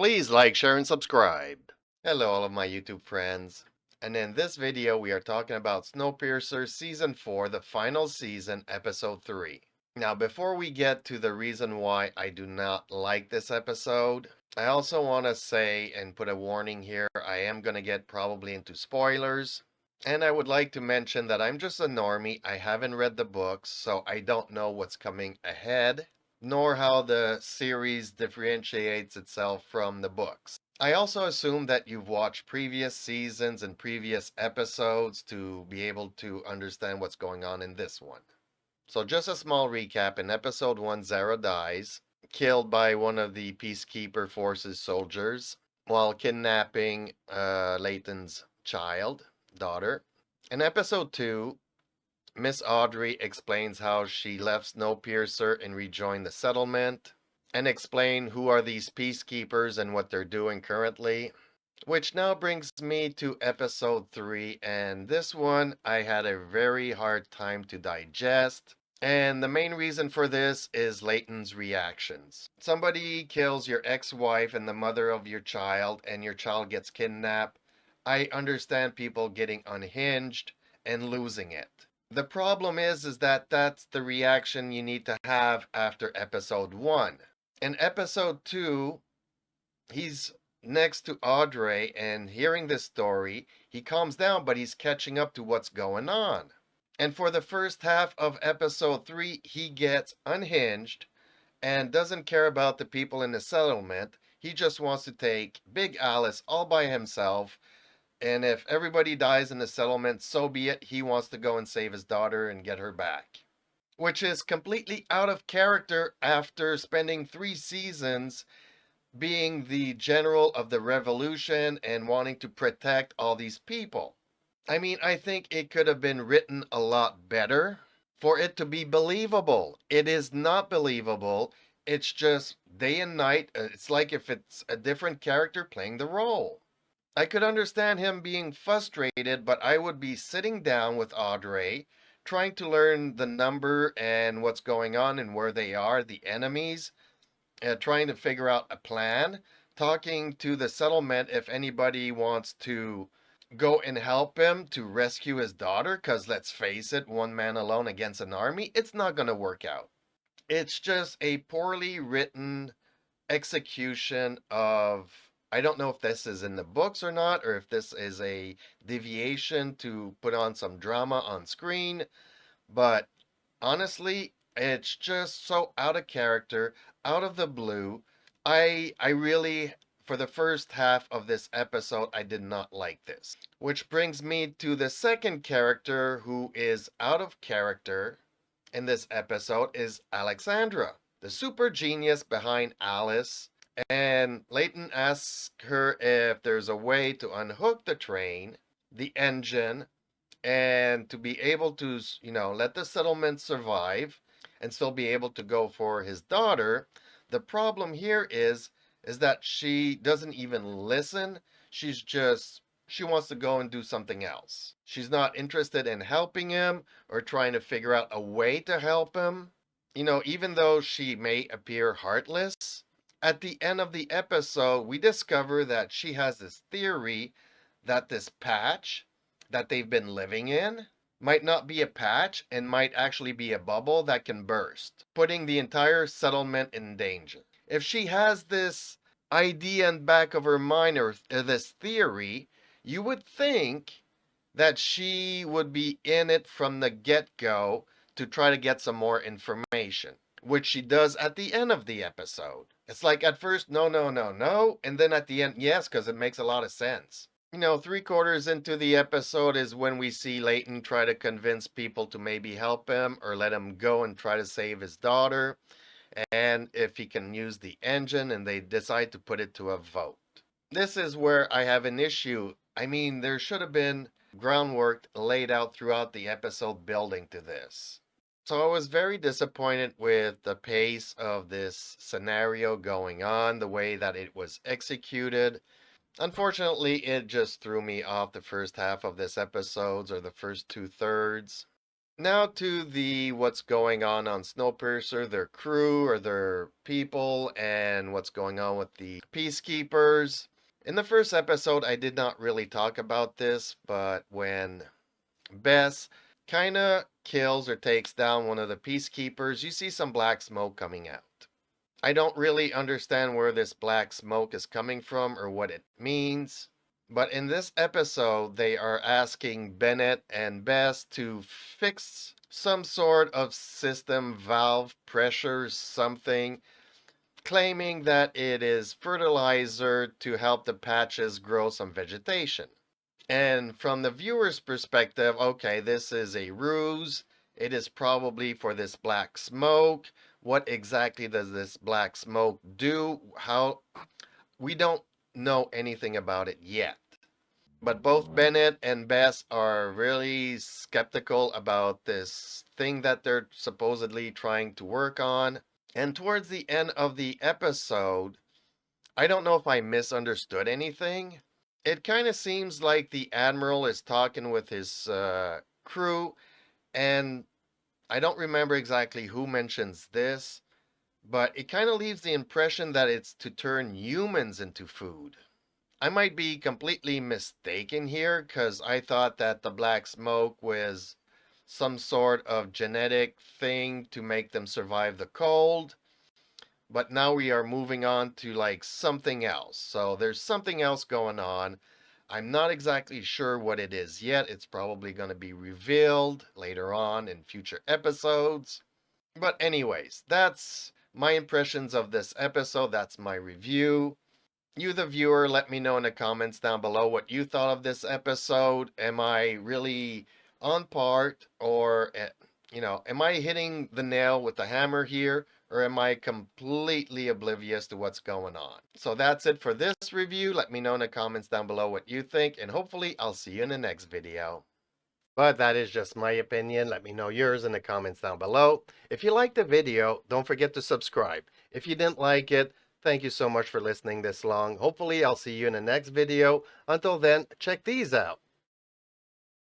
Please like, share, and subscribe. Hello, all of my YouTube friends. And in this video, we are talking about Snowpiercer Season 4, the final season, Episode 3. Now, before we get to the reason why I do not like this episode, I also want to say and put a warning here. I am going to get probably into spoilers. And I would like to mention that I'm just a normie. I haven't read the books, so I don't know what's coming ahead, nor how the series differentiates itself from the books. I also assume that you've watched previous seasons and previous episodes to be able to understand what's going on in this one. So, just a small recap. In episode 1, Zara dies, killed by one of the Peacekeeper Forces soldiers while kidnapping Layton's daughter. In episode 2, Miss Audrey explains how she left Snowpiercer and rejoined the settlement, and explain who are these peacekeepers and what they're doing currently. Which now brings me to episode 3, and this one I had a very hard time to digest. And the main reason for this is Layton's reactions. Somebody kills your ex-wife and the mother of your child, and your child gets kidnapped. I understand people getting unhinged and losing it. The problem is that that's the reaction you need to have after episode 1. In episode 2, he's next to Audrey and hearing this story, he calms down, but he's catching up to what's going on. And for the first half of episode 3, he gets unhinged and doesn't care about the people in the settlement. He just wants to take Big Alice all by himself. And if everybody dies in the settlement, so be it. He wants to go and save his daughter and get her back. Which is completely out of character after spending 3 seasons being the general of the revolution and wanting to protect all these people. I mean, I think it could have been written a lot better for it to be believable. It is not believable. It's just day and night. It's like if it's a different character playing the role. I could understand him being frustrated, but I would be sitting down with Audrey, trying to learn the number and what's going on and where they are, the enemies, trying to figure out a plan, talking to the settlement if anybody wants to go and help him to rescue his daughter, because let's face it, one man alone against an army, it's not going to work out. It's just a poorly written execution of. I don't know if this is in the books or not, or if this is a deviation to put on some drama on screen, but honestly, it's just so out of character, out of the blue. I really, for the first half of this episode, I did not like this. Which brings me to the second character who is out of character in this episode is Alexandra, the super genius behind Alice. And Layton asks her if there's a way to unhook the train, the engine, and to be able to, let the settlement survive and still be able to go for his daughter. The problem here is that she doesn't even listen. She wants to go and do something else. She's not interested in helping him or trying to figure out a way to help him. Even though she may appear heartless, at the end of the episode, we discover that she has this theory that this patch that they've been living in might not be a patch and might actually be a bubble that can burst, putting the entire settlement in danger. If she has this idea in back of her mind, or this theory, you would think that she would be in it from the get-go to try to get some more information, which she does at the end of the episode. It's like at first, no, no, no, no, and then at the end, yes, because it makes a lot of sense. 3/4 into the episode is when we see Layton try to convince people to maybe help him or let him go and try to save his daughter, and if he can use the engine, and they decide to put it to a vote. This is where I have an issue. I mean, there should have been groundwork laid out throughout the episode building to this. So I was very disappointed with the pace of this scenario going on, the way that it was executed. Unfortunately, it just threw me off the first half of this episode, or the first 2/3. Now to the what's going on Snowpiercer, their crew or their people, and what's going on with the peacekeepers. In the first episode, I did not really talk about this, but when Bess kinda kills or takes down one of the peacekeepers, you see some black smoke coming out. I don't really understand where this black smoke is coming from or what it means. But in this episode, they are asking Bennett and Bess to fix some sort of system, valve, pressure, something, claiming that it is fertilizer to help the patches grow some vegetation. And from the viewer's perspective, okay, this is a ruse. It is probably for this black smoke. What exactly does this black smoke do? How? We don't know anything about it yet. But both Bennett and Bess are really skeptical about this thing that they're supposedly trying to work on. And towards the end of the episode, I don't know if I misunderstood anything. It kind of seems like the Admiral is talking with his crew, and I don't remember exactly who mentions this, but it kind of leaves the impression that it's to turn humans into food. I might be completely mistaken here because I thought that the black smoke was some sort of genetic thing to make them survive the cold. But now we are moving on to like something else. So there's something else going on. I'm not exactly sure what it is yet. It's probably going to be revealed later on in future episodes. But, anyways, that's my impressions of this episode. That's my review. You, the viewer, let me know in the comments down below what you thought of this episode. Am I really on part, or, am I hitting the nail with the hammer here, or am I completely oblivious to what's going on? So that's it for this review. Let me know in the comments down below what you think, and hopefully I'll see you in the next video. But that is just my opinion. Let me know yours in the comments down below. If you liked the video, don't forget to subscribe. If you didn't like it, thank you so much for listening this long. Hopefully, I'll see you in the next video. Until then, check these out.